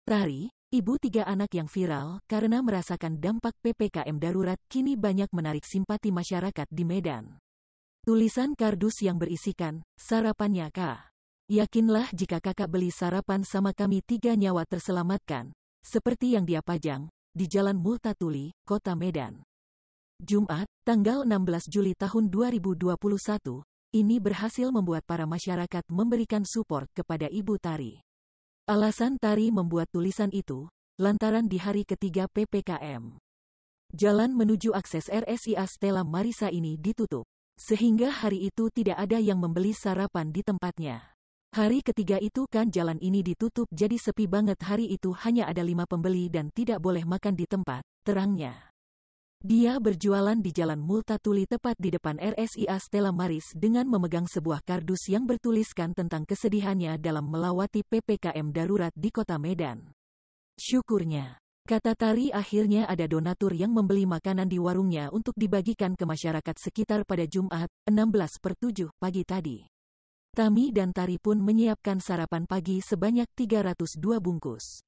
Tari, ibu 3 anak yang viral karena merasakan dampak PPKM darurat kini banyak menarik simpati masyarakat di Medan. Tulisan kardus yang berisikan, "Sarapannya Kak. Yakinlah jika kakak beli sarapan sama kami 3 nyawa terselamatkan." Seperti yang dia pajang, di Jalan Multatuli, Kota Medan. Jumat, tanggal 16 Juli tahun 2021, ini berhasil membuat para masyarakat memberikan support kepada Ibu Tari. Alasan Tari membuat tulisan itu, lantaran di hari ketiga PPKM. Jalan menuju akses RSIA Stella Marisa ini ditutup, sehingga hari itu tidak ada yang membeli sarapan di tempatnya. Hari ketiga itu kan jalan ini ditutup jadi sepi banget hari itu hanya ada 5 pembeli dan tidak boleh makan di tempat, terangnya. Dia berjualan di Jalan Multatuli tepat di depan RSIA Stella Maris dengan memegang sebuah kardus yang bertuliskan tentang kesedihannya dalam melewati PPKM darurat di Kota Medan. Syukurnya, kata Tari, akhirnya ada donatur yang membeli makanan di warungnya untuk dibagikan ke masyarakat sekitar pada Jumat, 16/7 pagi tadi. Tami dan Tari pun menyiapkan sarapan pagi sebanyak 302 bungkus.